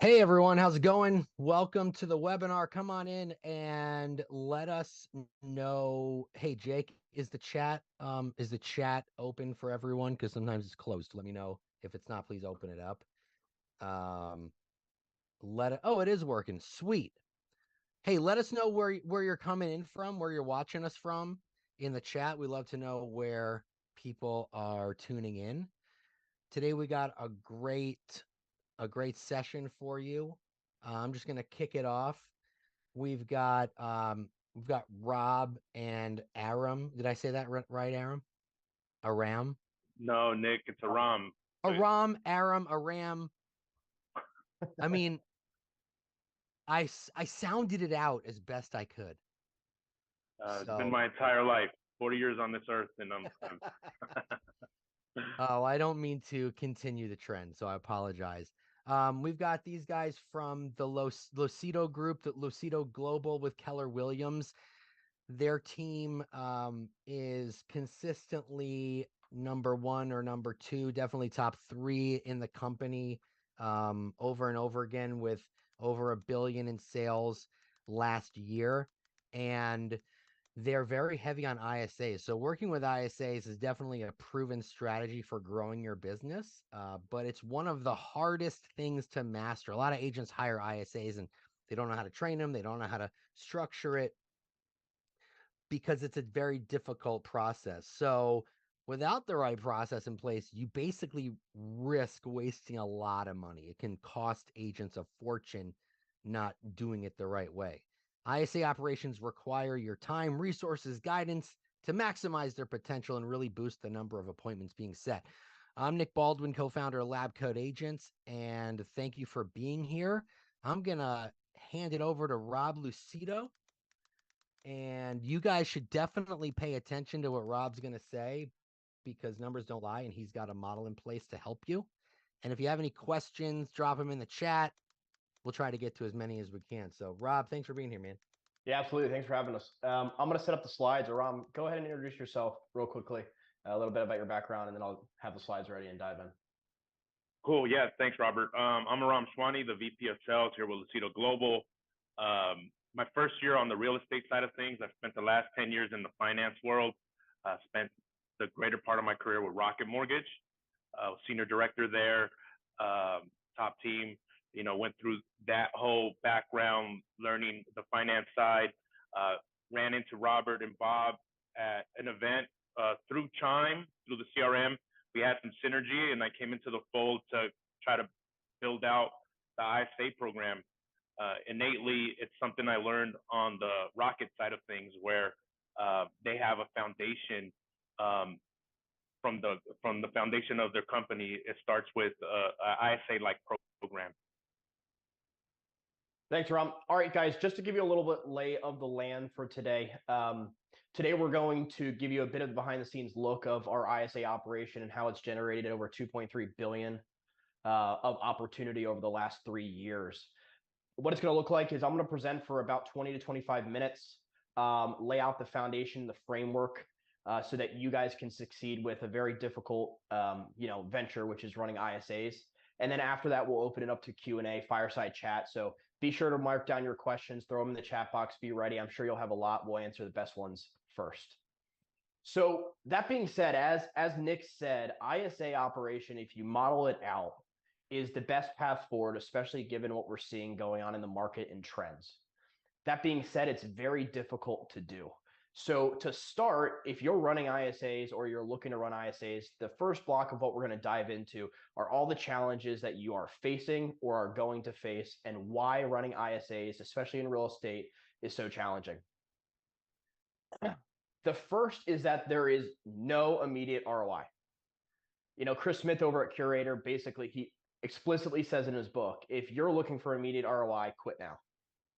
Hey everyone, how's it going? Welcome to the webinar. Come on in and let us know. Hey Jake, is the chat open for everyone? Because sometimes it's closed. Let me know if it's not. Please open it up. Um, oh, it is working. Sweet. Hey, let us know where you're coming in from, where you're watching us from in the chat. We love to know where people are tuning in. Today we got a great session for you. I'm just gonna kick it off. We've got Rob and Aram. Did I say that right, Aram? Aram? No, Nick, it's Aram. Aram. I mean, I sounded it out as best I could. It's been my entire life, 40 years on this earth, and Oh, I don't mean to continue the trend, so I apologize. We've got these guys from the Lucido group, the Lucido Global with Keller Williams. Their team is consistently number one or number two, definitely top three in the company, over and over again, with over $1 billion in sales last year. And they're very heavy on ISAs. So working with ISAs is definitely a proven strategy for growing your business, but it's one of the hardest things to master. A lot of agents hire ISAs and they don't know how to train them. They don't know how to structure it because it's a very difficult process. So without the right process in place, you basically risk wasting a lot of money. It can cost agents a fortune not doing it the right way. ISA operations require your time, resources, guidance to maximize their potential and really boost the number of appointments being set. I'm Nick Balwin, co-founder of Lab Code Agents, and thank you for being here. I'm going to hand it over to Rob Lucido, and you guys should definitely pay attention to what Rob's going to say because numbers don't lie, and he's got a model in place to help you. And if you have any questions, drop them in the chat. We'll try to get to as many as we can. So, Rob, thanks for being here, man. Yeah, absolutely. Thanks for having us. I'm going to set up the slides. Aram, go ahead and introduce yourself real quickly, a little bit about your background, and then I'll have the slides ready and dive in. Cool. Yeah, thanks, Robert. I'm Aram Shwani, the VP of Sales here with Lucido Global. My first year on the real estate side of things, I spent the last 10 years in the finance world. Spent the greater part of my career with Rocket Mortgage, senior director there, top team. Went through that whole background, learning the finance side. Ran into Robert and Bob at an event through Chime, through the CRM. We had some synergy, and I came into the fold to try to build out the ISA program. Innately, it's something I learned on the Rocket side of things, where they have a foundation. From the foundation of their company, it starts with a ISA-like program. Thanks, Ram. All right, guys, just to give you a little bit lay of the land for today. Today, we're going to give you a bit of the behind-the-scenes look of our ISA operation and how it's generated over $2.3 billion of opportunity over the last 3 years. What it's going to look like is I'm going to present for about 20 to 25 minutes, lay out the foundation, the framework, so that you guys can succeed with a very difficult, venture, which is running ISAs. And then after that, we'll open it up to Q&A, fireside chat. So be sure to mark down your questions, throw them in the chat box, be ready. I'm sure you'll have a lot. We'll answer the best ones first. So that being said, as Nick said, ISA operation, if you model it out, is the best path forward, especially given what we're seeing going on in the market and trends. That being said, it's very difficult to do. So to start, if you're running ISAs or you're looking to run ISAs, the first block of what we're going to dive into are all the challenges that you are facing or are going to face and why running ISAs, especially in real estate, is so challenging. The first is that there is no immediate ROI. Chris Smith over at Curator, basically, he explicitly says in his book, if you're looking for immediate ROI, quit now.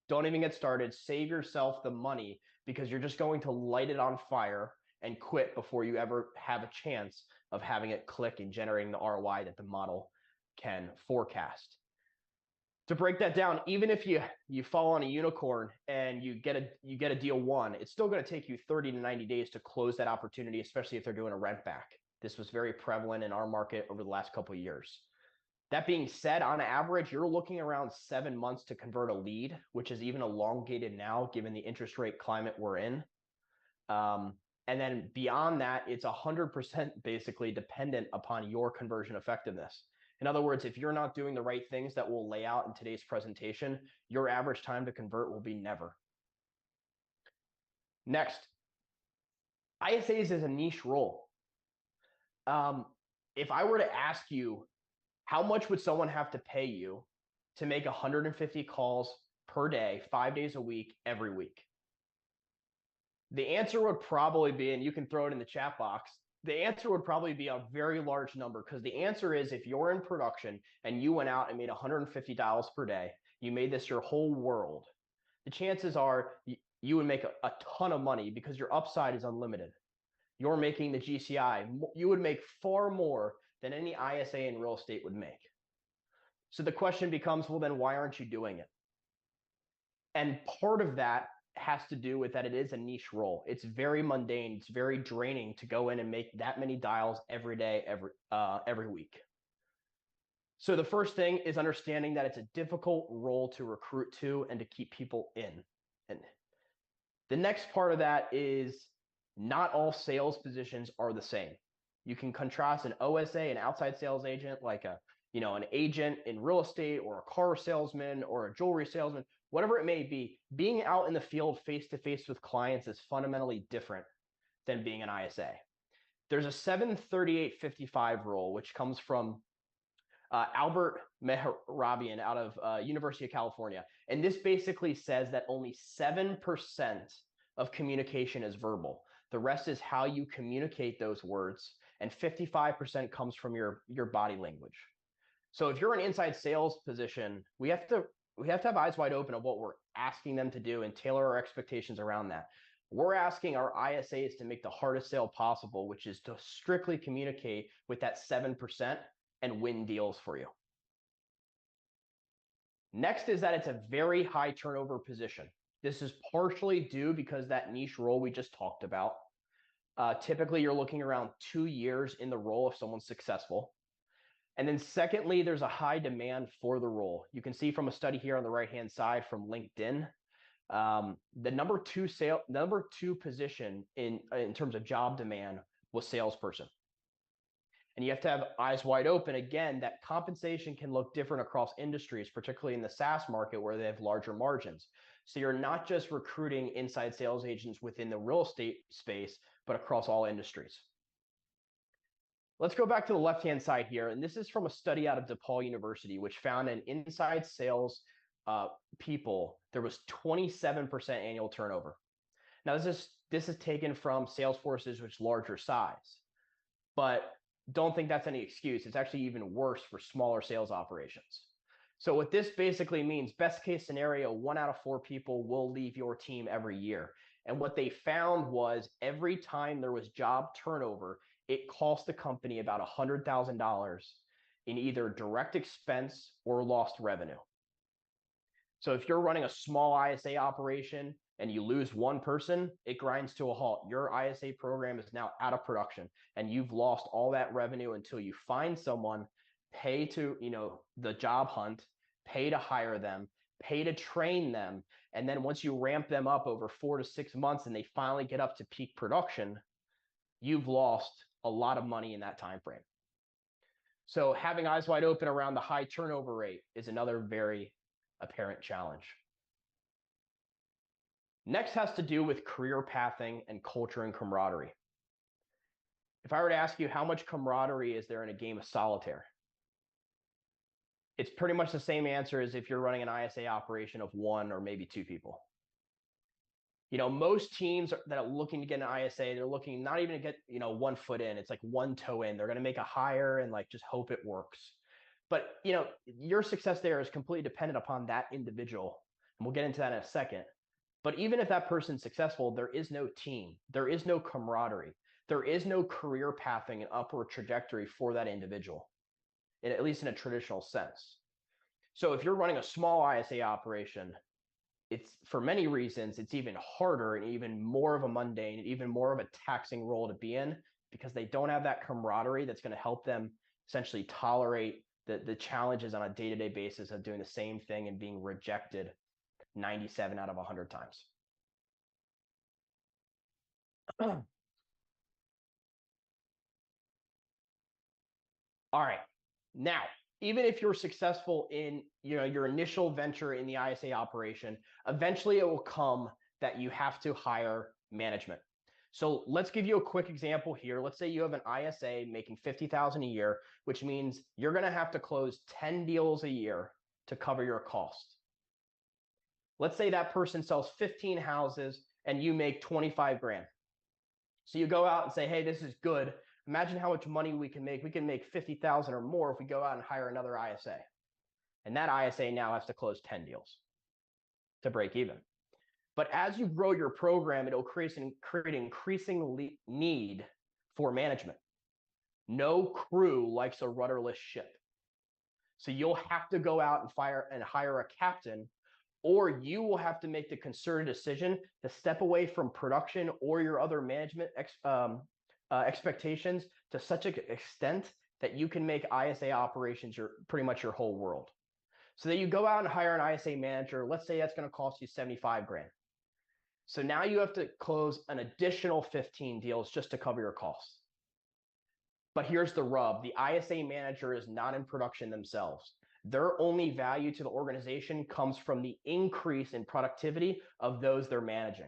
Don't even get started. Save yourself the money because you're just going to light it on fire and quit before you ever have a chance of having it click and generating the ROI that the model can forecast. To break that down, even if you fall on a unicorn and you get a deal one, it's still going to take you 30 to 90 days to close that opportunity, especially if they're doing a rent back. This was very prevalent in our market over the last couple of years. That being said, on average, you're looking around 7 months to convert a lead, which is even elongated now given the interest rate climate we're in. And then beyond that, it's 100% basically dependent upon your conversion effectiveness. In other words, if you're not doing the right things that we'll lay out in today's presentation, your average time to convert will be never. Next, ISAs is a niche role. If I were to ask you, how much would someone have to pay you to make 150 calls per day, 5 days a week, every week? The answer would probably be, and you can throw it in the chat box, the answer would probably be a very large number, because the answer is, if you're in production and you went out and made $150 per day, you made this your whole world, the chances are you would make a ton of money because your upside is unlimited. You're making the GCI. You would make far more than any ISA in real estate would make. So the question becomes, well, then why aren't you doing it? And part of that has to do with that it is a niche role. It's very mundane. It's very draining to go in and make that many dials every day, every week. So the first thing is understanding that it's a difficult role to recruit to and to keep people in. And the next part of that is not all sales positions are the same. You can contrast an OSA, an outside sales agent, like an agent in real estate, or a car salesman, or a jewelry salesman, whatever it may be. Being out in the field face-to-face with clients is fundamentally different than being an ISA. There's a 73855 rule, which comes from Albert Mehrabian out of University of California. And this basically says that only 7% of communication is verbal. The rest is how you communicate those words, and 55% comes from your body language. So if you're an inside sales position, we have to have eyes wide open of what we're asking them to do and tailor our expectations around that. We're asking our ISAs to make the hardest sale possible, which is to strictly communicate with that 7% and win deals for you. Next is that it's a very high turnover position. This is partially due because that niche role we just talked about. Typically, you're looking around 2 years in the role if someone's successful. And then secondly, there's a high demand for the role. You can see from a study here on the right-hand side from LinkedIn, the number two position in terms of job demand was salesperson. And you have to have eyes wide open, again, that compensation can look different across industries, particularly in the SaaS market where they have larger margins. So you're not just recruiting inside sales agents within the real estate space, but across all industries. Let's go back to the left-hand side here. And this is from a study out of DePaul University, which found in inside sales people, there was 27% annual turnover. Now, this is taken from sales forces which larger size, but don't think that's any excuse. It's actually even worse for smaller sales operations. So what this basically means, best case scenario, 1 out of 4 people will leave your team every year. And what they found was every time there was job turnover, it cost the company about $100,000 in either direct expense or lost revenue. So if you're running a small ISA operation and you lose one person, it grinds to a halt. Your ISA program is now out of production and you've lost all that revenue until you find someone, pay to, the job hunt, pay to hire them, pay to train them. And then once you ramp them up over 4 to 6 months and they finally get up to peak production, you've lost a lot of money in that time frame. So having eyes wide open around the high turnover rate is another very apparent challenge. Next has to do with career pathing and culture and camaraderie. If I were to ask you how much camaraderie is there in a game of solitaire, it's pretty much the same answer as if you're running an ISA operation of 1 or maybe 2 people. Most teams that are looking to get an ISA, they're looking not even to get, 1 foot in. It's like 1 toe in. They're going to make a hire and just hope it works. But, your success there is completely dependent upon that individual. And we'll get into that in a second. But even if that person's successful, there is no team. There is no camaraderie. There is no career pathing and upward trajectory for that individual, at least in a traditional sense. So if you're running a small ISA operation, it's for many reasons, it's even harder and even more of a mundane, even more of a taxing role to be in, because they don't have that camaraderie that's going to help them essentially tolerate the challenges on a day-to-day basis of doing the same thing and being rejected 97 out of 100 times. All right. Now, even if you're successful in your initial venture in the ISA operation, eventually it will come that you have to hire management. So let's give you a quick example here. Let's say you have an ISA making $50,000 a year, which means you're going to have to close 10 deals a year to cover your costs. Let's say that person sells 15 houses and you make 25 grand. So you go out and say, hey, this is good. Imagine how much money we can make. We can make 50,000 or more if we go out and hire another ISA. And that ISA now has to close 10 deals to break even. But as you grow your program, it'll create increasing need for management. No crew likes a rudderless ship. So you'll have to go out and hire a captain, or you will have to make the concerted decision to step away from production or your other management expectations to such an extent that you can make ISA operations pretty much your whole world. So that you go out and hire an ISA manager, let's say that's going to cost you 75 grand. So now you have to close an additional 15 deals just to cover your costs. But here's the rub. The ISA manager is not in production themselves. Their only value to the organization comes from the increase in productivity of those they're managing.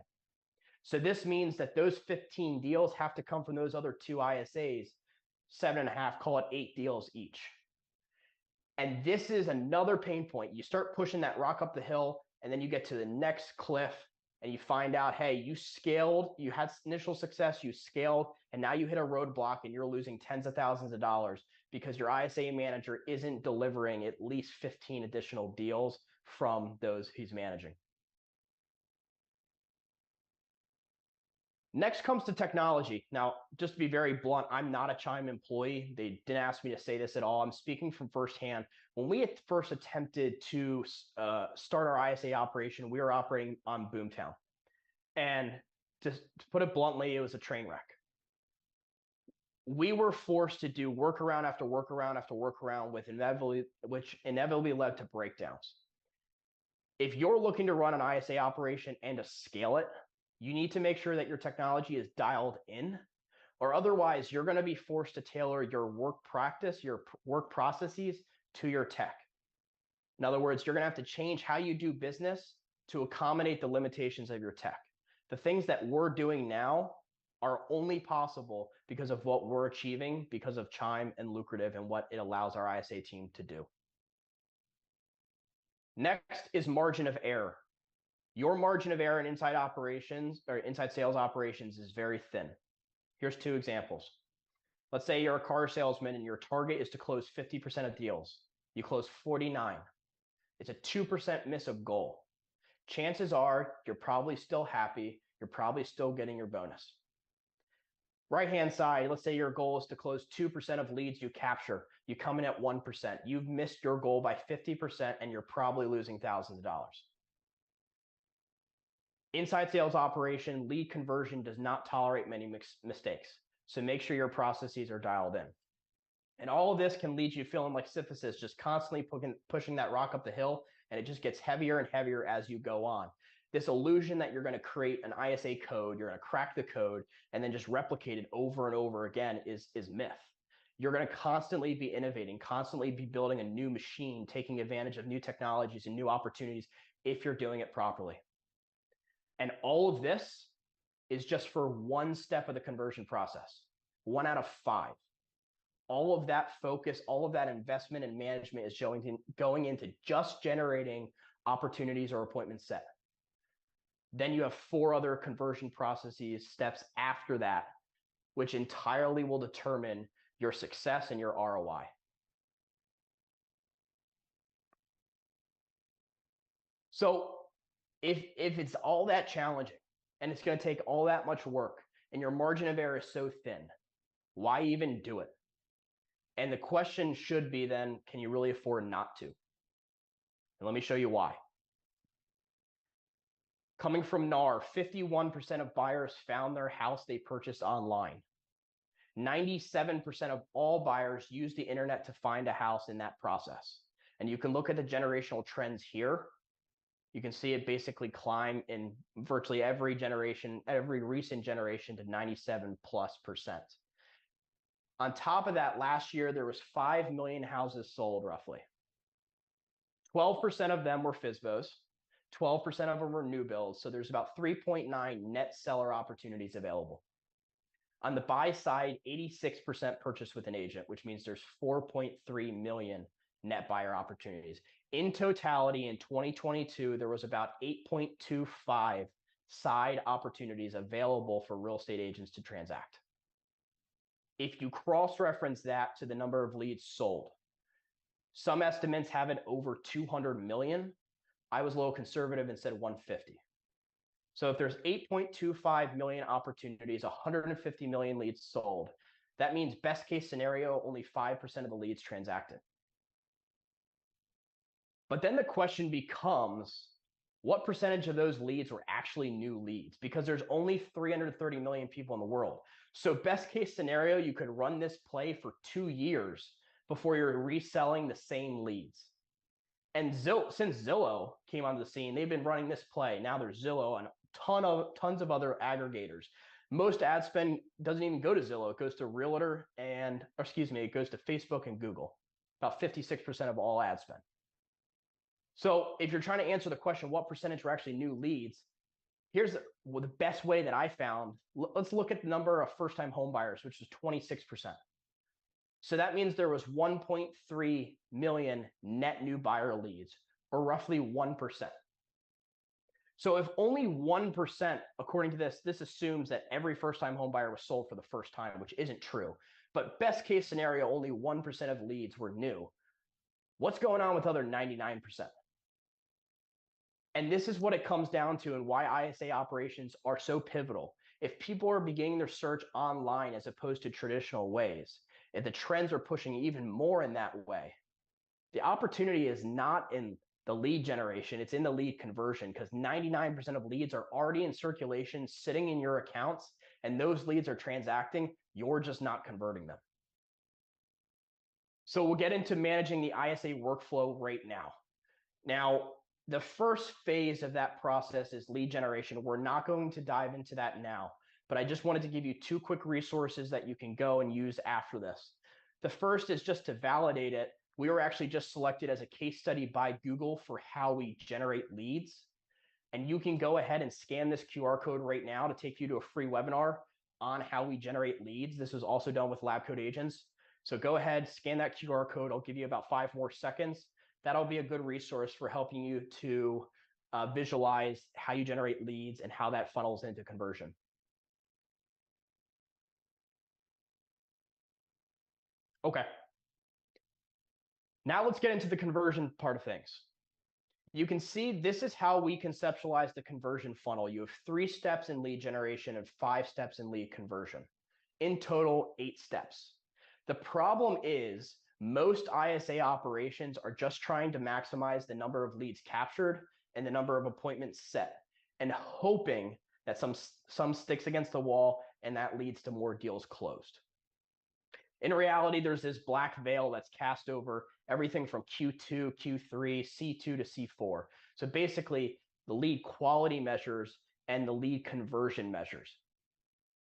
So this means that those 15 deals have to come from those other two ISAs, 7.5, call it 8 deals each. And this is another pain point. You start pushing that rock up the hill, and then you get to the next cliff, and you find out, hey, you scaled, you had initial success, you scaled, and now you hit a roadblock and you're losing tens of thousands of dollars because your ISA manager isn't delivering at least 15 additional deals from those he's managing. Next comes to technology. Now, just to be very blunt, I'm not a Chime employee. They didn't ask me to say this at all. I'm speaking from firsthand. When we had first attempted to start our ISA operation, we were operating on Boomtown. And to put it bluntly, it was a train wreck. We were forced to do workaround after workaround after workaround, which inevitably led to breakdowns. If you're looking to run an ISA operation and to scale it, you need to make sure that your technology is dialed in, or otherwise you're going to be forced to tailor your work practice, your work processes to your tech. In other words, you're going to have to change how you do business to accommodate the limitations of your tech. The things that we're doing now are only possible because of what we're achieving because of Chime and Lucrative and what it allows our ISA team to do. Next is margin of error. Your margin of error in inside operations or inside sales operations is very thin. Here's 2 examples. Let's say you're a car salesman and your target is to close 50% of deals. You close 49. It's a 2% miss of goal. Chances are you're probably still happy. You're probably still getting your bonus. Right-hand side, let's say your goal is to close 2% of leads you capture. You come in at 1%. You've missed your goal by 50% and you're probably losing thousands of dollars. Inside sales operation, lead conversion does not tolerate many mistakes. So make sure your processes are dialed in. And all of this can lead you feeling like Sisyphus, just constantly pushing that rock up the hill, and it just gets heavier and heavier as you go on. This illusion that you're going to create an ISA code, you're going to crack the code, and then just replicate it over and over again is myth. You're going to constantly be innovating, constantly be building a new machine, taking advantage of new technologies and new opportunities if you're doing it properly. And all of this is just for one step of the conversion process, 1 out of 5. All of that focus, all of that investment and management is going into just generating opportunities or appointments set. Then you have 4 other conversion processes, steps after that, which entirely will determine your success and your ROI. So if it's all that challenging and it's going to take all that much work and your margin of error is so thin, why even do it? And the question should be then, can you really afford not to? And let me show you why. Coming from NAR, 51% of buyers found their house they purchased online. 97% of all buyers use the internet to find a house in that process. And you can look at the generational trends here. You can see it basically climb in virtually every generation, every recent generation, to 97+%. On top of that, last year, there was 5 million houses sold roughly. 12% of them were FSBOs. 12% of them were new builds. So there's about 3.9 net seller opportunities available. On the buy side, 86% purchase with an agent, which means there's 4.3 million net buyer opportunities. In totality, in 2022, there was about 8.25 side opportunities available for real estate agents to transact. If you cross-reference that to the number of leads sold, some estimates have it over 200 million. I was a little conservative and said 150. So if there's 8.25 million opportunities, 150 million leads sold, that means best case scenario, only 5% of the leads transacted. But then the question becomes, what percentage of those leads were actually new leads? Because there's only 330 million people in the world. So best case scenario, you could run this play for 2 years before you're reselling the same leads. And since Zillow came onto the scene, they've been running this play. Now there's Zillow and tons of other aggregators. Most ad spend doesn't even go to Zillow. It goes to Realtor it goes to Facebook and Google. About 56% of all ad spend. So if you're trying to answer the question, what percentage were actually new leads? Here's the best way that I found. Let's look at the number of first-time home buyers, which is 26%. So that means there was 1.3 million net new buyer leads, or roughly 1%. So if only 1%, according to this assumes that every first-time home buyer was sold for the first time, which isn't true. But best case scenario, only 1% of leads were new. What's going on with other 99%? And this is what it comes down to and why ISA operations are so pivotal. If people are beginning their search online as opposed to traditional ways, if the trends are pushing even more in that way, the opportunity is not in the lead generation, it's in the lead conversion, because 99% of leads are already in circulation, sitting in your accounts, and those leads are transacting, you're just not converting them. So we'll get into managing the ISA workflow right now. Now, the first phase of that process is lead generation. We're not going to dive into that now, but I just wanted to give you 2 quick resources that you can go and use after this. The first is just to validate it. We were actually just selected as a case study by Google for how we generate leads. And you can go ahead and scan this QR code right now to take you to a free webinar on how we generate leads. This was also done with Lab Code Agents. So go ahead, scan that QR code. I'll give you about 5 more seconds. That'll be a good resource for helping you to visualize how you generate leads and how that funnels into conversion. Okay. Now let's get into the conversion part of things. You can see this is how we conceptualize the conversion funnel. You have 3 steps in lead generation and 5 steps in lead conversion. In total, 8 steps. The problem is most ISA operations are just trying to maximize the number of leads captured and the number of appointments set, and hoping that some sticks against the wall and that leads to more deals closed. In reality, there's this black veil that's cast over everything from Q2, Q3, C2 to C4. So basically the lead quality measures and the lead conversion measures.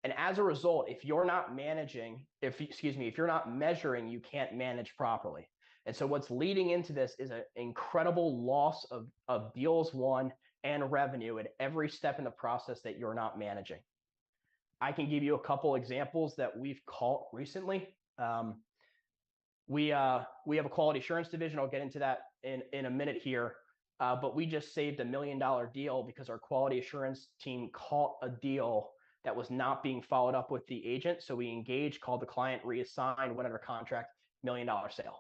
And as a result, if you're not measuring, you can't manage properly. And so what's leading into this is an incredible loss of deals won and revenue at every step in the process that you're not managing. I can give you a couple examples that we've caught recently. We have a quality assurance division. I'll get into that in a minute here. But we just saved $1 million deal because our quality assurance team caught a deal that was not being followed up with the agent. So we engaged, called the client, reassigned, went under contract, $1 million sale.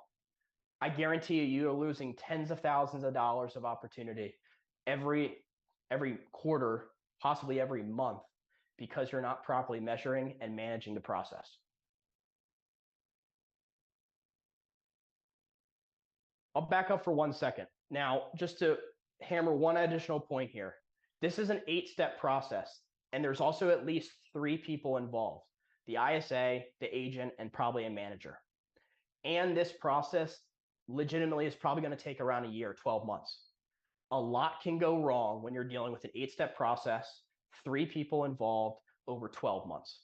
I guarantee you're losing tens of thousands of dollars of opportunity every quarter, possibly every month, because you're not properly measuring and managing the process. I'll back up for 1 second. Now, just to hammer one additional point here, this is an 8-step process, and there's also at least 3 people involved. the ISA, the agent, and probably a manager. And this process legitimately is probably going to take around a year, 12 months. A lot can go wrong when you're dealing with an 8-step process, 3 people involved over 12 months.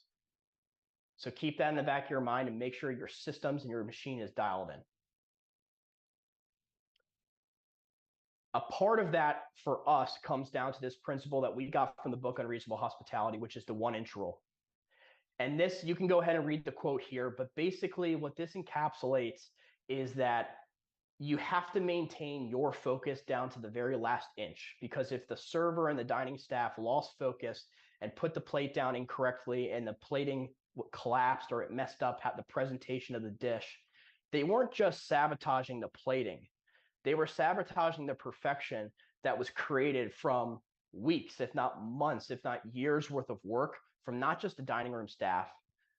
So keep that in the back of your mind and make sure your systems and your machine is dialed in. A part of that for us comes down to this principle that we got from the book Unreasonable Hospitality, which is the 1-inch rule. And this, you can go ahead and read the quote here, but basically what this encapsulates is that you have to maintain your focus down to the very last inch, because if the server and the dining staff lost focus and put the plate down incorrectly and the plating collapsed or it messed up the presentation of the dish, they weren't just sabotaging the plating. They were sabotaging the perfection that was created from weeks, if not months, if not years worth of work from not just the dining room staff,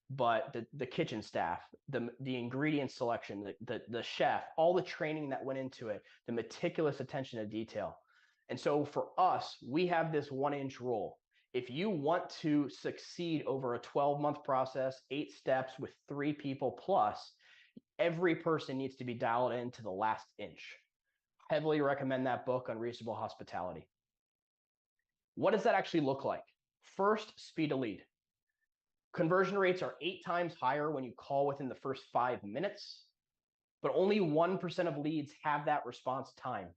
but the kitchen staff, the ingredient selection, the chef, all the training that went into it, the meticulous attention to detail. And so for us, we have this 1-inch rule. If you want to succeed over a 12-month process, 8 steps with 3 people plus, every person needs to be dialed into the last inch. Heavily recommend that book, Unreasonable Hospitality. What does that actually look like? First, speed of lead. Conversion rates are 8 times higher when you call within the first 5 minutes, but only 1% of leads have that response time.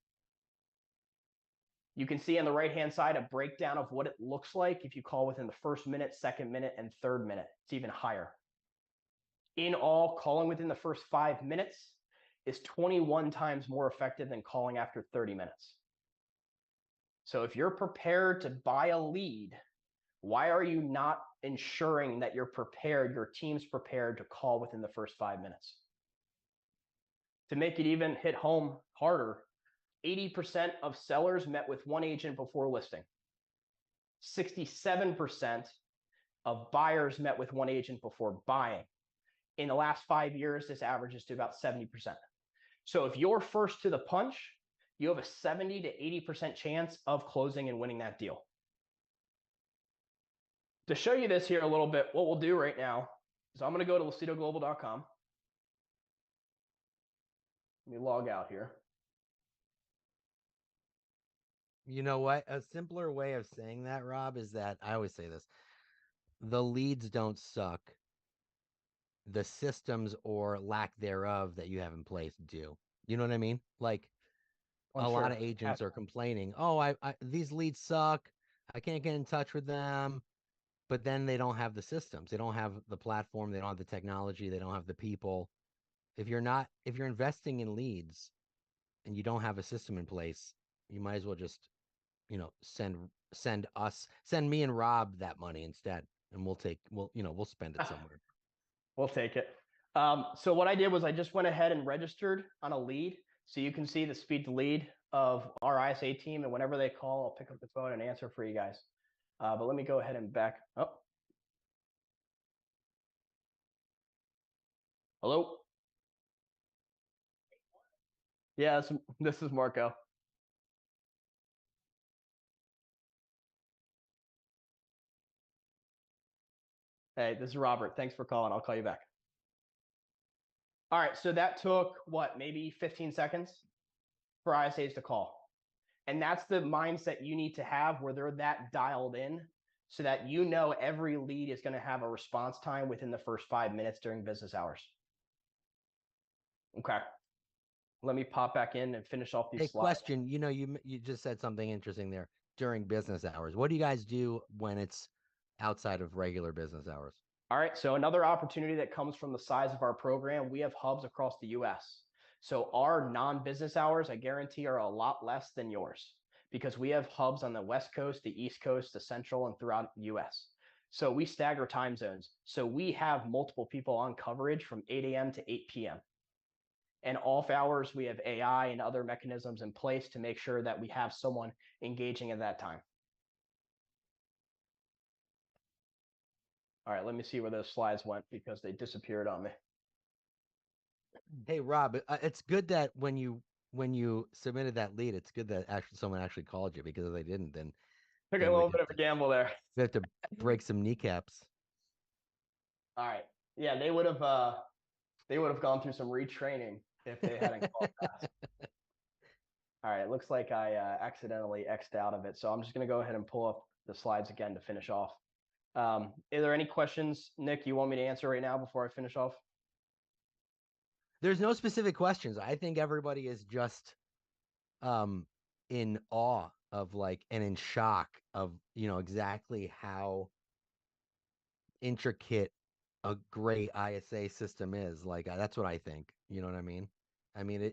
You can see on the right-hand side a breakdown of what it looks like if you call within the first minute, second minute, and third minute. It's even higher. In all, calling within the first 5 minutes is 21 times more effective than calling after 30 minutes. So if you're prepared to buy a lead, why are you not ensuring that you're prepared, your team's prepared to call within the first 5 minutes? To make it even hit home harder, 80% of sellers met with 1 agent before listing. 67% of buyers met with 1 agent before buying. In the last 5 years, this averages to about 70%. So if you're first to the punch, you have a 70 to 80% chance of closing and winning that deal. To show you this here a little bit, what we'll do right now is I'm going to go to lucidoglobal.com. Let me log out here. You know what? A simpler way of saying that, Rob, is that I always say this: the leads don't suck. The systems or lack thereof that you have in place do. You know what I mean? Like a lot of agents are complaining, oh, I these leads suck. I can't get in touch with them. But then they don't have the systems. They don't have the platform. They don't have the technology. They don't have the people. If you're investing in leads and you don't have a system in place, you might as well just, send me and Rob that money instead. And we'll spend it somewhere. We'll take it. So what I did was I just went ahead and registered on a lead. So you can see the speed to lead of our ISA team. And whenever they call, I'll pick up the phone and answer for you guys. But let me go ahead and back up. Hello? Yeah, this is Marco. Hey, this is Robert. Thanks for calling. I'll call you back. All right, so that took, maybe 15 seconds for ISAs to call. And that's the mindset you need to have, where they're that dialed in so that every lead is going to have a response time within the first 5 minutes during business hours. Okay. Let me pop back in and finish off these slides. Question, you just said something interesting there, during business hours. What do you guys do when it's outside of regular business hours? All right, so another opportunity that comes from the size of our program, we have hubs across the US. So our non-business hours, I guarantee, are a lot less than yours, because we have hubs on the West Coast, the East Coast, the Central, and throughout the US. So we stagger time zones. So we have multiple people on coverage from 8 a.m. to 8 p.m. And off hours, we have AI and other mechanisms in place to make sure that we have someone engaging at that time. All right, let me see where those slides went, because they disappeared on me. Hey, Rob, it's good that when you submitted that lead, it's good that someone actually called you, because if they didn't, then took a little bit of a gamble there. We have to break some kneecaps. All right. Yeah, they would have gone through some retraining if they hadn't called that. All right, it looks like I accidentally X'd out of it. So I'm just gonna go ahead and pull up the slides again to finish off. Are there any questions, Nick, you want me to answer right now before I finish off? There's no specific questions. I think everybody is just in awe of like and in shock of exactly how intricate a great ISA system is. Like that's what I think. You know what I mean? I mean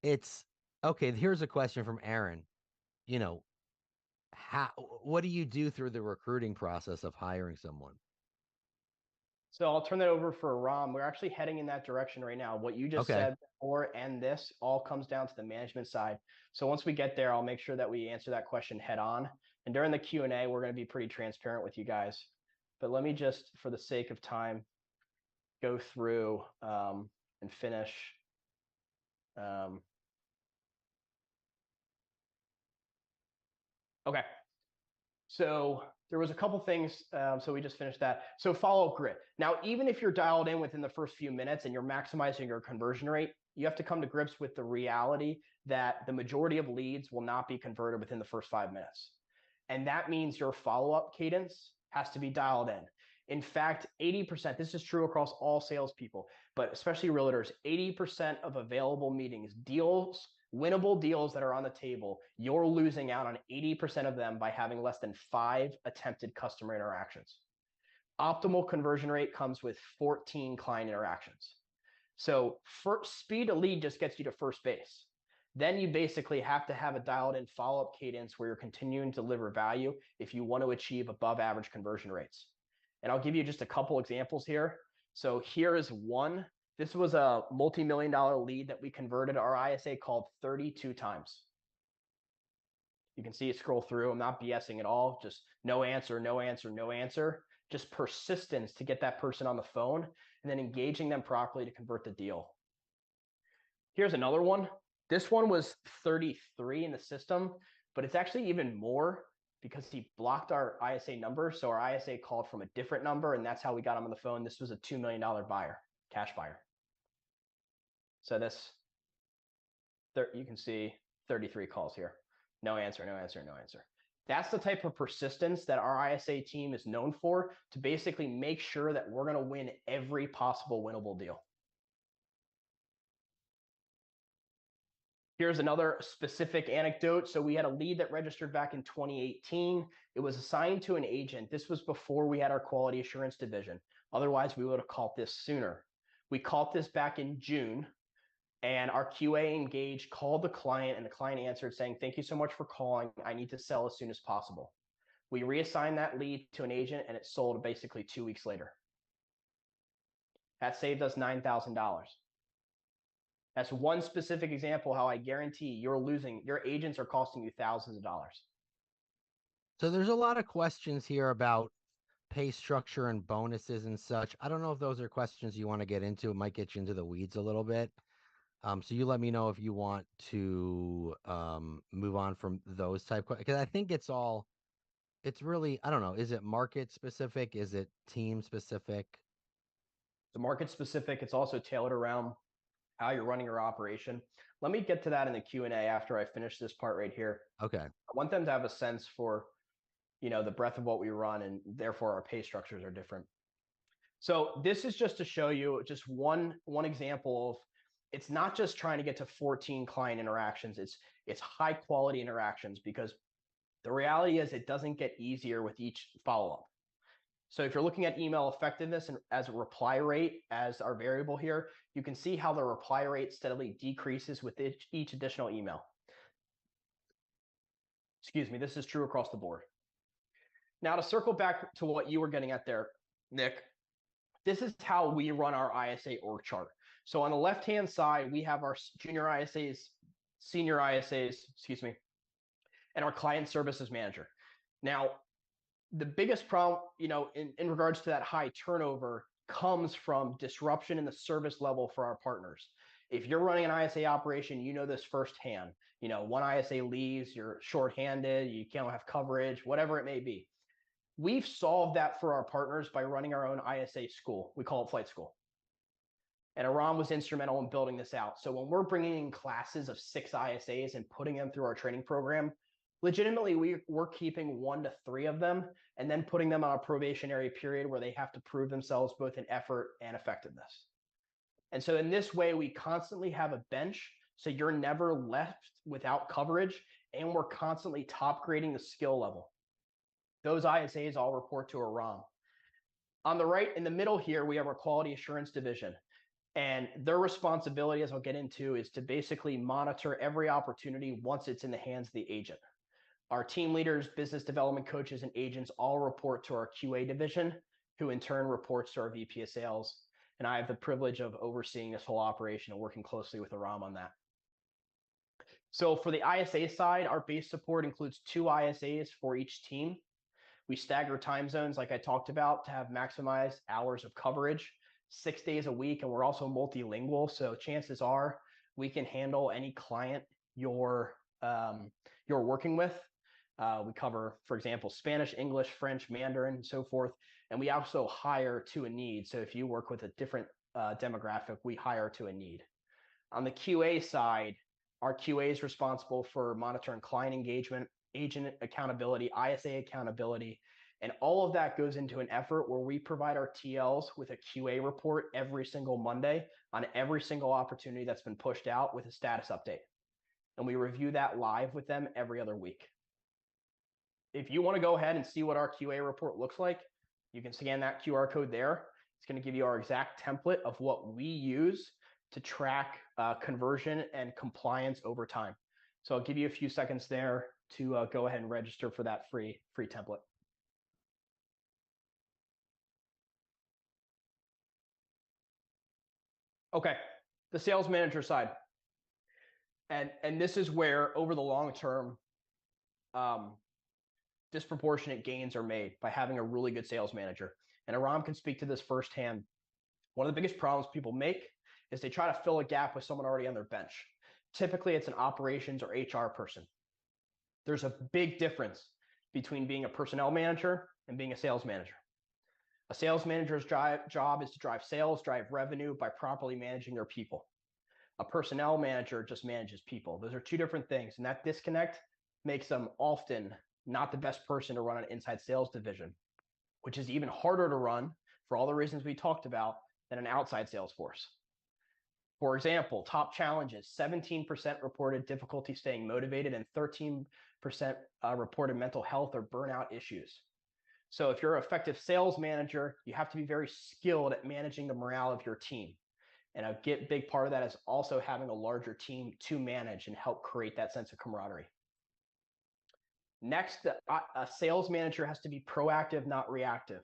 it's okay. Here's a question from Aaron. You know, how what do you do through the recruiting process of hiring someone? So I'll turn that over for Ram. We're actually heading in that direction right now. What you just Okay. said before and this all comes down to the management side. So once we get there, I'll make sure that we answer that question head on. And during the Q&A, we're going to be pretty transparent with you guys. But let me just, for the sake of time, go through and finish. Okay. So there was a couple things. So we just finished that. So follow-up grit. Now, even if you're dialed in within the first few minutes and you're maximizing your conversion rate, you have to come to grips with the reality that the majority of leads will not be converted within the first 5 minutes. And that means your follow-up cadence has to be dialed in. In fact, 80%, this is true across all salespeople, but especially realtors, 80% of available meetings, deals, winnable deals that are on the table, you're losing out on 80% of them by having less than 5 attempted customer interactions. Optimal conversion rate comes with 14 client interactions. So speed of lead just gets you to first base. Then you basically have to have a dialed in follow-up cadence where you're continuing to deliver value if you want to achieve above average conversion rates. And I'll give you just a couple examples here. So here is one. This was a multi-million-dollar lead that we converted our ISA called 32 times. You can see it scroll through. I'm not BSing at all. Just no answer, no answer, no answer. Just persistence to get that person on the phone and then engaging them properly to convert the deal. Here's another one. This one was 33 in the system, but it's actually even more because he blocked our ISA number. So our ISA called from a different number, and that's how we got him on the phone. This was a $2 million buyer, cash buyer. So this, you can see 33 calls here. No answer, no answer, no answer. That's the type of persistence that our ISA team is known for to basically make sure that we're going to win every possible winnable deal. Here's another specific anecdote. So we had a lead that registered back in 2018. It was assigned to an agent. This was before we had our quality assurance division. Otherwise, we would have caught this sooner. We caught this back in June, and our QA engaged called the client, and the client answered saying, "Thank you so much for calling. I need to sell as soon as possible." We reassigned that lead to an agent, and it sold basically 2 weeks later. That saved us $9,000. That's one specific example how I guarantee your agents are costing you thousands of dollars. So there's a lot of questions here about pay structure and bonuses and such. I don't know if those are questions you want to get into. It might get you into the weeds a little bit. So you let me know if you want to move on from those type questions, because I think it's really, I don't know, is it market specific? Is it team specific? The market specific, it's also tailored around how you're running your operation. Let me get to that in the Q&A after I finish this part right here. Okay. I want them to have a sense for, the breadth of what we run, and therefore our pay structures are different. So this is just to show you just one example of, it's not just trying to get to 14 client interactions. It's high quality interactions, because the reality is it doesn't get easier with each follow-up. So if you're looking at email effectiveness and as a reply rate as our variable here, you can see how the reply rate steadily decreases with each additional email. Excuse me, this is true across the board. Now to circle back to what you were getting at there, Nick, this is how we run our ISA org chart. So on the left-hand side, we have our junior ISAs, senior ISAs, and our client services manager. Now, the biggest problem, in regards to that high turnover comes from disruption in the service level for our partners. If you're running an ISA operation, you know this firsthand. One ISA leaves, you're shorthanded, you can't have coverage, whatever it may be. We've solved that for our partners by running our own ISA school. We call it Flight School. And Aram was instrumental in building this out. So when we're bringing in classes of 6 ISAs and putting them through our training program, legitimately we're keeping 1 to 3 of them and then putting them on a probationary period where they have to prove themselves both in effort and effectiveness. And so in this way, we constantly have a bench, so you're never left without coverage, and we're constantly top grading the skill level. Those ISAs all report to Aram. On the right, in the middle here, we have our quality assurance division. And their responsibility, as I'll get into, is to basically monitor every opportunity once it's in the hands of the agent. Our team leaders, business development coaches, and agents all report to our QA division, who in turn reports to our VP of sales. And I have the privilege of overseeing this whole operation and working closely with Aram on that. So for the ISA side, our base support includes 2 ISAs for each team. We stagger time zones, like I talked about, to have maximized hours of coverage, 6 days a week, and we're also multilingual. So chances are we can handle any client you're working with. We cover, for example, Spanish, English, French, Mandarin, and so forth. And we also hire to a need. So if you work with a different demographic, we hire to a need. On the QA side, our QA is responsible for monitoring client engagement, agent accountability, ISA accountability, and all of that goes into an effort where we provide our TLs with a QA report every single Monday on every single opportunity that's been pushed out with a status update. And we review that live with them every other week. If you want to go ahead and see what our QA report looks like, you can scan that QR code there. It's going to give you our exact template of what we use to track conversion and compliance over time. So I'll give you a few seconds there to go ahead and register for that free template. Okay, the sales manager side. And this is where over the long term, disproportionate gains are made by having a really good sales manager. And Aram can speak to this firsthand. One of the biggest problems people make is they try to fill a gap with someone already on their bench. Typically, it's an operations or HR person. There's a big difference between being a personnel manager and being a sales manager. A sales manager's job is to drive sales, drive revenue by properly managing their people. A personnel manager just manages people. Those are 2 different things, and that disconnect makes them often not the best person to run an inside sales division, which is even harder to run for all the reasons we talked about than an outside sales force. For example, top challenges: 17% reported difficulty staying motivated and 13% reported mental health or burnout issues. So if you're an effective sales manager, you have to be very skilled at managing the morale of your team. And a big part of that is also having a larger team to manage and help create that sense of camaraderie. Next, a sales manager has to be proactive, not reactive.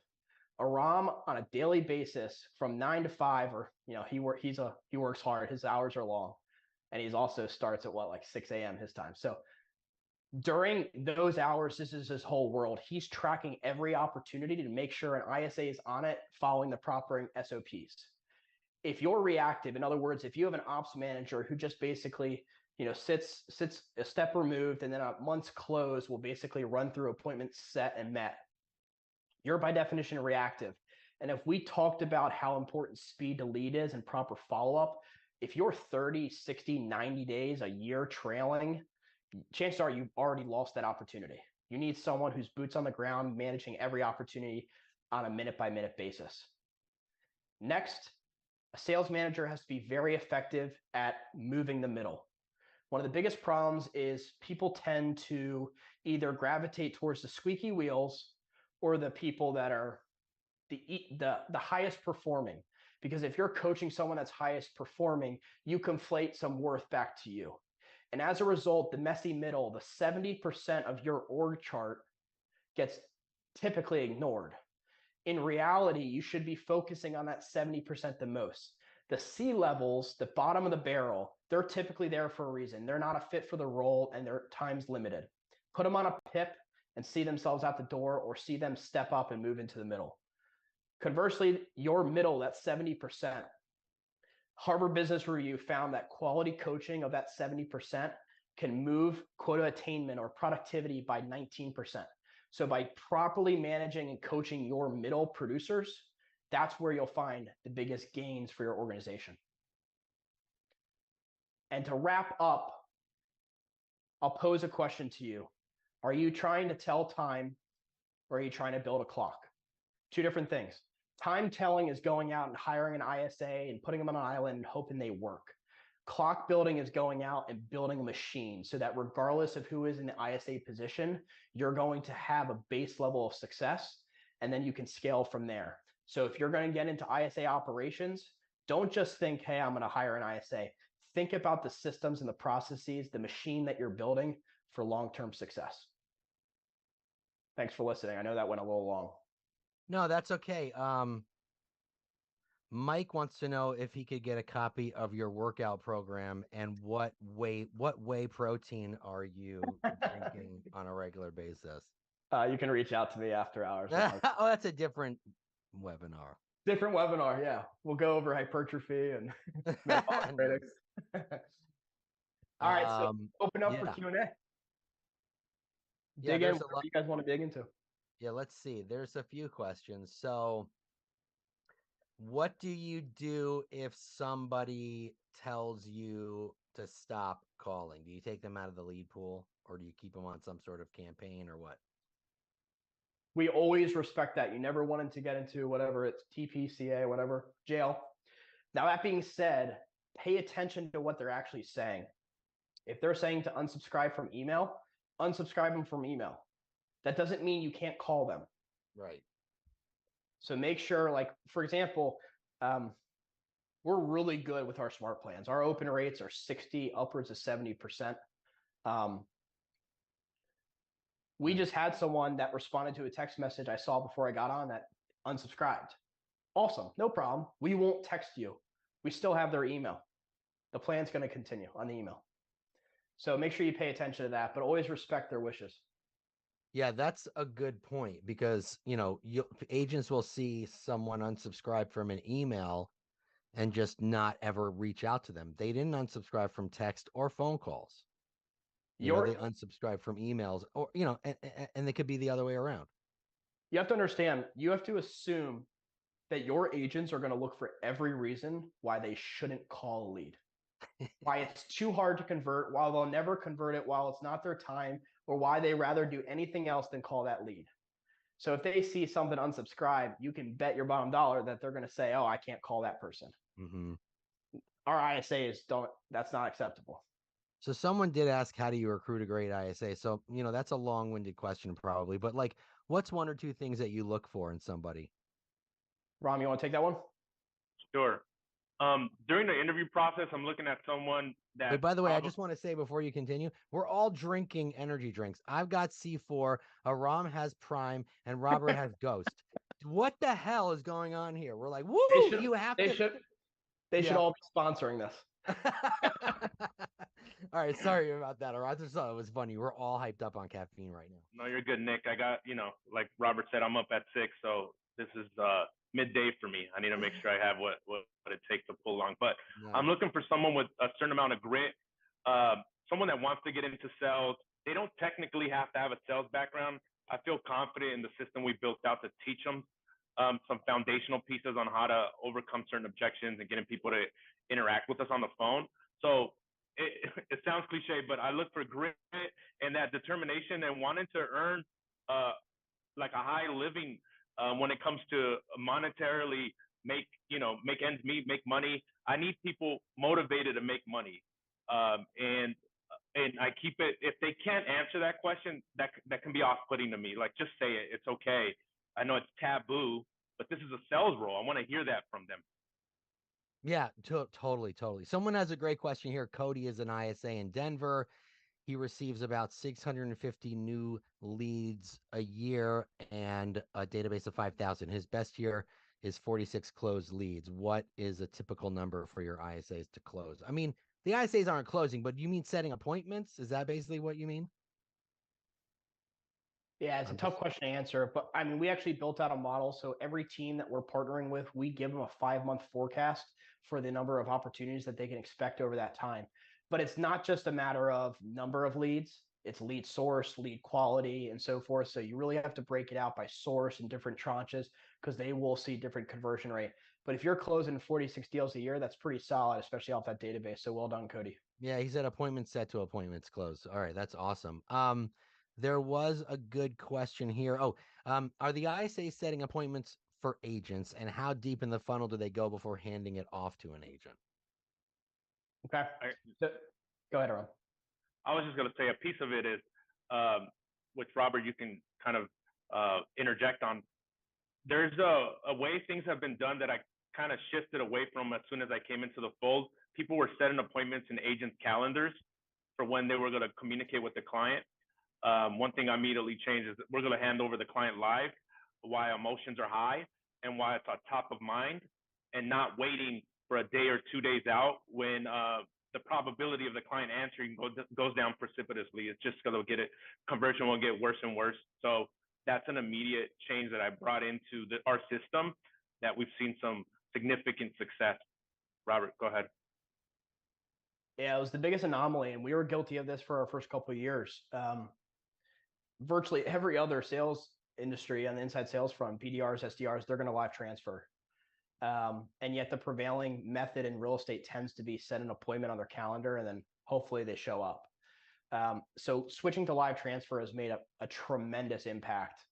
Aram, on a daily basis from 9 to 5, or he works hard. His hours are long, and he's also starts at like 6 a.m. his time. So during those hours, this is his whole world. He's tracking every opportunity to make sure an ISA is on it, following the proper SOPs. If you're reactive, in other words, if you have an ops manager who just basically sits a step removed and then at month's close will basically run through appointments set and met, you're by definition reactive. And if we talked about how important speed to lead is and proper follow-up, if you're 30, 60, 90 days, a year trailing, chances are you've already lost that opportunity. You need someone who's boots on the ground, managing every opportunity on a minute-by-minute basis. Next, a sales manager has to be very effective at moving the middle. One of the biggest problems is people tend to either gravitate towards the squeaky wheels or the people that are the highest performing. Because if you're coaching someone that's highest performing, you conflate some worth back to you. And as a result, the messy middle, the 70% of your org chart gets typically ignored. In reality, you should be focusing on that 70% the most. The C levels, the bottom of the barrel, they're typically there for a reason. They're not a fit for the role and their time's limited. Put them on a PIP and see themselves out the door, or see them step up and move into the middle. Conversely, your middle, that 70%, Harvard Business Review found that quality coaching of that 70% can move quota attainment or productivity by 19%. So by properly managing and coaching your middle producers, that's where you'll find the biggest gains for your organization. And to wrap up, I'll pose a question to you. Are you trying to tell time, or are you trying to build a clock? Two different things. Time telling is going out and hiring an ISA and putting them on an island and hoping they work. Clock building is going out and building a machine so that regardless of who is in the ISA position, you're going to have a base level of success, and then you can scale from there. So if you're going to get into ISA operations, don't just think, hey, I'm going to hire an ISA. Think about the systems and the processes, the machine that you're building for long-term success. Thanks for listening. I know that went a little long. No, that's okay. Mike wants to know if he could get a copy of your workout program and what whey protein are you drinking on a regular basis? You can reach out to me after hours. Oh, that's a different webinar. Different webinar, yeah. We'll go over hypertrophy and metabolic. All right, so open up for Q&A. Dig in. What do you guys want to dig into? Yeah, let's see. There's a few questions. So what do you do if somebody tells you to stop calling? Do you take them out of the lead pool, or do you keep them on some sort of campaign, or what? We always respect that. You never wanted to get into whatever it's TPCA, whatever, jail. Now, that being said, pay attention to what they're actually saying. If they're saying to unsubscribe from email, unsubscribe them from email. That doesn't mean you can't call them. Right. So make sure, like, for example, we're really good with our smart plans. Our open rates are 60, upwards of 70%. We just had someone that responded to a text message I saw before I got on that unsubscribed. Awesome, no problem. We won't text you. We still have their email. The plan's going to continue on the email. So make sure you pay attention to that, but always respect their wishes. Yeah, that's a good point, because, agents will see someone unsubscribe from an email and just not ever reach out to them. They didn't unsubscribe from text or phone calls. They unsubscribe from emails, or, and they could be the other way around. You have to understand, you have to assume that your agents are going to look for every reason why they shouldn't call a lead. Why it's too hard to convert, why they'll never convert it, while it's not their time, or why they rather do anything else than call that lead. So if they see something unsubscribe, you can bet your bottom dollar that they're going to say, oh, I can't call that person. Mm-hmm. Our ISAs that's not acceptable. So someone did ask, how do you recruit a great ISA? So, that's a long-winded question probably, but like, what's one or two things that you look for in somebody? Ram, you want to take that one? Sure. During the interview process, I'm looking at someone that... Wait, by the way, I just want to say before you continue, we're all drinking energy drinks. I've got C4, Aram has Prime, and Robert has Ghost. What the hell is going on here? We're like, woo, They should all be sponsoring this. All right, sorry about that. I just thought it was funny. We're all hyped up on caffeine right now. No, you're good, Nick. I got, like Robert said, I'm up at 6, so this is midday for me. I need to make sure I have what it takes to pull along. But nice. I'm looking for someone with a certain amount of grit, someone that wants to get into sales. They don't technically have to have a sales background. I feel confident in the system we built out to teach them some foundational pieces on how to overcome certain objections and getting people to interact with us on the phone. So it sounds cliche, but I look for grit and that determination and wanting to earn like a high living when it comes to monetarily make ends meet, make money. I need people motivated to make money. And I keep it, if they can't answer that question, that can be off-putting to me. Like, just say it, it's okay. I know it's taboo, but this is a sales role. I want to hear that from them. Yeah, totally. Someone has a great question here. Cody is an ISA in Denver. He receives about 650 new leads a year and a database of 5,000. His best year is 46 closed leads. What is a typical number for your ISAs to close? I mean, the ISAs aren't closing, but you mean setting appointments? Is that basically what you mean? Yeah, it's a tough question to answer, but I mean, we actually built out a model. So every team that we're partnering with, we give them a 5-month forecast for the number of opportunities that they can expect over that time. But it's not just a matter of number of leads. it's lead source, lead quality, and so forth. So you really have to break it out by source and different tranches because they will see different conversion rate. But if you're closing 46 deals a year, that's pretty solid, especially off that database. So well done, Cody. Yeah, he said appointments set to appointments closed. All right, that's awesome. There was a good question here. Oh, are the ISAs setting appointments for agents, and how deep in the funnel do they go before handing it off to an agent? Okay. So, go ahead, Rob. I was just going to say a piece of it is, which Robert, you can kind of interject on. There's a way things have been done that I kind of shifted away from as soon as I came into the fold. People were setting appointments in agents' calendars for when they were going to communicate with the client. One thing I immediately changed is we're going to hand over the client live, why emotions are high and why it's on top of mind, and not waiting for a day or 2 days out when the probability of the client answering goes down precipitously. It's just going to get it, conversion will get worse and worse. So that's an immediate change that I brought into our system that we've seen some significant success. Robert, go ahead. Yeah, it was the biggest anomaly, and we were guilty of this for our first couple of years. Virtually every other sales industry on the inside sales front, BDRs, SDRs, they're going to live transfer. And yet the prevailing method in real estate tends to be set an appointment on their calendar and then hopefully they show up. So switching to live transfer has made a tremendous impact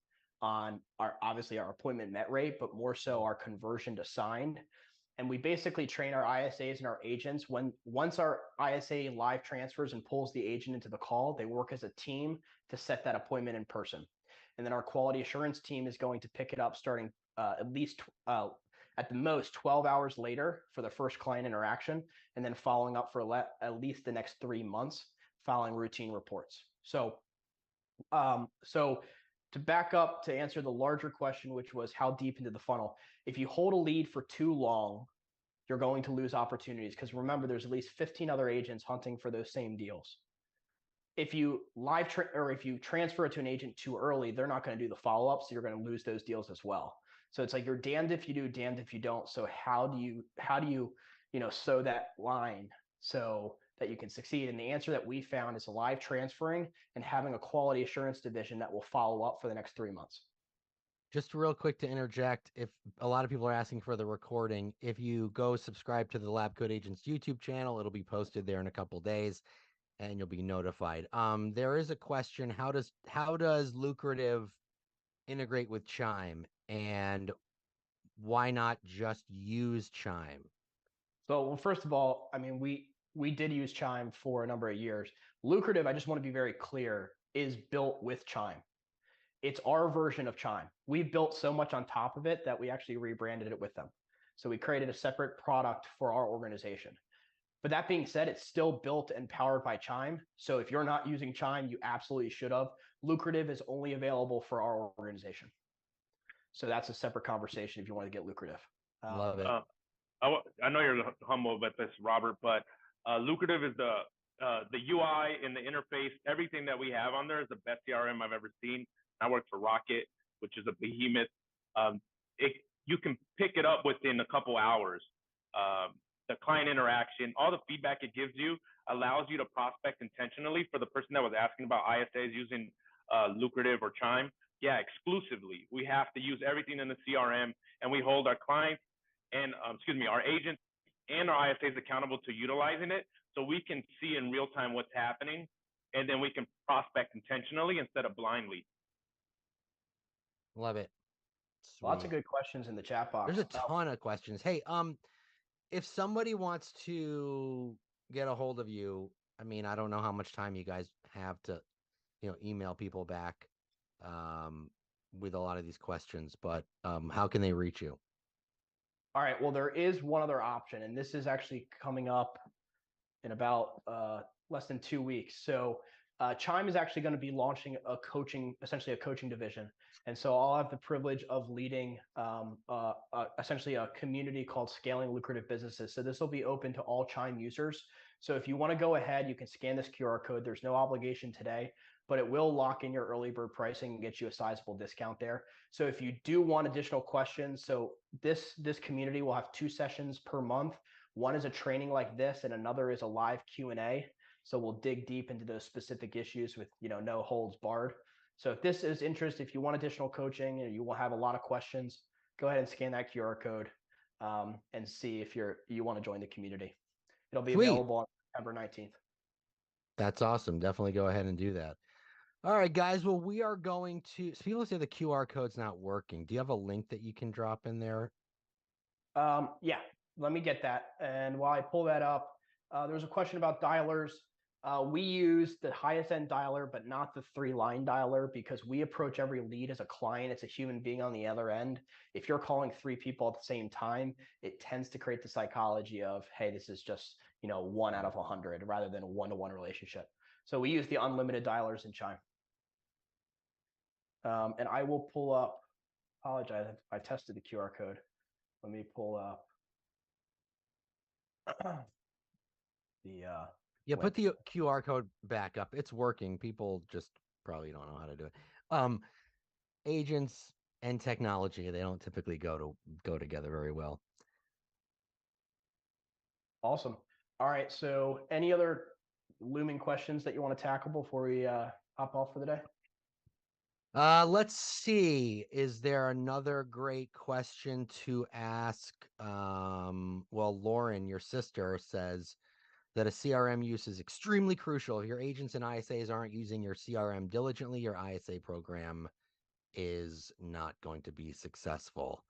on obviously our appointment met rate, but more so our conversion to signed. And we basically train our ISAs and our agents once our ISA live transfers and pulls the agent into the call, they work as a team to set that appointment in person. And then our quality assurance team is going to pick it up starting at least at the most 12 hours later for the first client interaction, and then following up for at least the next 3 months following routine reports. So to back up to answer the larger question, which was how deep into the funnel, if you hold a lead for too long, you're going to lose opportunities because remember, there's at least 15 other agents hunting for those same deals. If you if you transfer it to an agent too early, they're not going to do the follow-up, so you're going to lose those deals as well. So it's like you're damned if you do, damned if you don't. So how do you sow that line so that you can succeed? And the answer that we found is live transferring and having a quality assurance division that will follow up for the next 3 months. Just real quick to interject, if a lot of people are asking for the recording, if you go subscribe to the Lab Coat Agents YouTube channel, it'll be posted there in a couple days and you'll be notified. There is a question, how does Lucrative integrate with Chime, and why not just use Chime? So, well, first of all, I mean, we did use Chime for a number of years. Lucrative, I just want to be very clear, is built with Chime. It's our version of Chime. We built so much on top of it that we actually rebranded it with them. So we created a separate product for our organization. But that being said, it's still built and powered by Chime. So if you're not using Chime, you absolutely should have. Lucrative is only available for our organization. So that's a separate conversation if you want to get Lucrative. Love it. I know you're humble about this, Robert, but Lucrative is the UI and the interface. Everything that we have on there is the best CRM I've ever seen. I work for Rocket, which is a behemoth. You can pick it up within a couple hours. The client interaction, all the feedback it gives you allows you to prospect intentionally. For the person that was asking about ISAs using Lucrative or Chime, yeah, exclusively. We have to use everything in the CRM, and we hold our clients and our agents and our ISAs accountable to utilizing it, so we can see in real time what's happening, and then we can prospect intentionally instead of blindly. Love it. Sweet. Lots of good questions in the chat box. There's a ton of questions. Hey, if somebody wants to get a hold of you, I mean, I don't know how much time you guys have to, email people back with a lot of these questions, but how can they reach you? All right. Well, there is one other option, and this is actually coming up in about less than 2 weeks. So Chime is actually going to be launching essentially a coaching division. And so I'll have the privilege of leading essentially a community called Scaling Lucrative Businesses. So this will be open to all Chime users. So if you want to go ahead, you can scan this QR code. There's no obligation today, but it will lock in your early bird pricing and get you a sizable discount there. So if you do want additional questions, so this community will have 2 sessions per month. One is a training like this, and another is a live Q&A. So we'll dig deep into those specific issues with, no holds barred. So if this is interest, if you want additional coaching and you will have a lot of questions, go ahead and scan that QR code and see if you want to join the community. It'll be available on September 19th. That's awesome. Definitely go ahead and do that. All right, guys. Well, we are going to. So people say the QR code's not working. Do you have a link that you can drop in there? Yeah, let me get that. And while I pull that up, there's a question about dialers. We use the highest end dialer, but not the 3-line dialer, because we approach every lead as a client. It's a human being on the other end. If you're calling 3 people at the same time, it tends to create the psychology of, hey, this is just, 1 out of 100 rather than a 1-to-1 relationship. So we use the unlimited dialers in Chime. And I will pull up, apologize, I tested the QR code. Let me pull up Yeah, put the QR code back up. It's working. People just probably don't know how to do it. Agents and technology, they don't typically go together very well. Awesome. All right. So any other looming questions that you want to tackle before we hop off for the day? Let's see. Is there another great question to ask? Well, Lauren, your sister, says that a CRM use is extremely crucial. If your agents and ISAs aren't using your CRM diligently, your ISA program is not going to be successful.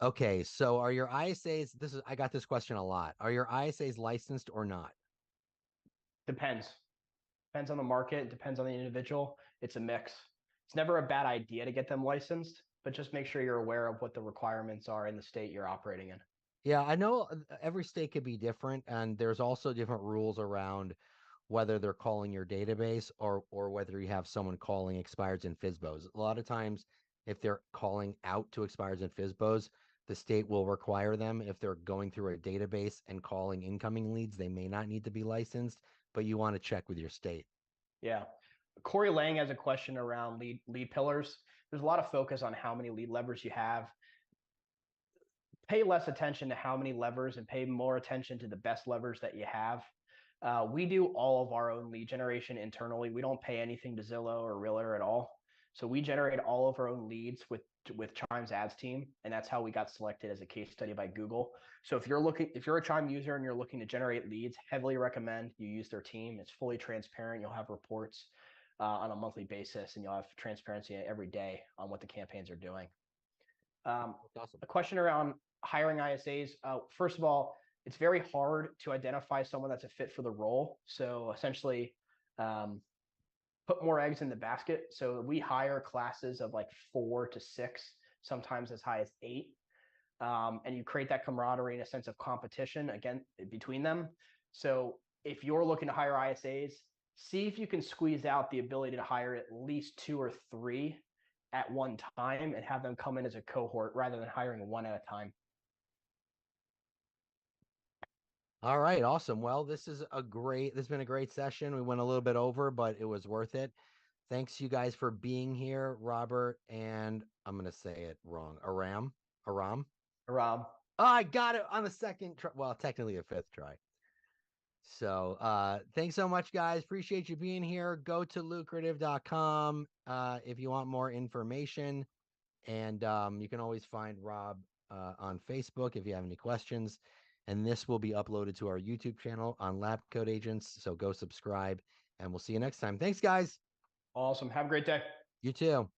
Okay, so are your ISAs, I got this question a lot. Are your ISAs licensed or not? Depends. Depends on the market, depends on the individual. It's a mix. It's never a bad idea to get them licensed, but just make sure you're aware of what the requirements are in the state you're operating in. Yeah, I know every state could be different, and there's also different rules around whether they're calling your database or whether you have someone calling expireds and FSBOs. A lot of times, if they're calling out to expireds and FSBOs, the state will require them. If they're going through a database and calling incoming leads, they may not need to be licensed, but you want to check with your state. Yeah. Corey Lang has a question around lead pillars. There's a lot of focus on how many lead levers you have. Pay less attention to how many levers and pay more attention to the best levers that you have. We do all of our own lead generation internally. We don't pay anything to Zillow or Realtor at all. So we generate all of our own leads with Chime's ads team, and that's how we got selected as a case study by Google. So if you're a Chime user and you're looking to generate leads, heavily recommend you use their team. It's fully transparent. You'll have reports on a monthly basis, and you'll have transparency every day on what the campaigns are doing. Awesome. A question around hiring ISAs. First of all, it's very hard to identify someone that's a fit for the role. So essentially, put more eggs in the basket. So we hire classes of like 4 to 6, sometimes as high as 8. And you create that camaraderie and a sense of competition again between them. So if you're looking to hire ISAs, see if you can squeeze out the ability to hire at least 2 or 3 at one time and have them come in as a cohort rather than hiring one at a time. All right, awesome. Well, this has been a great session. We went a little bit over, but it was worth it. Thanks you guys for being here, Robert, and I'm going to say it wrong. Aram. Rob. Oh, I got it on the second try. Well, technically a 5th try. So thanks so much, guys. Appreciate you being here. Go to lucrative.com if you want more information. And you can always find Rob on Facebook if you have any questions. And this will be uploaded to our YouTube channel on Lab Code Agents. So go subscribe, and we'll see you next time. Thanks, guys. Awesome. Have a great day. You too.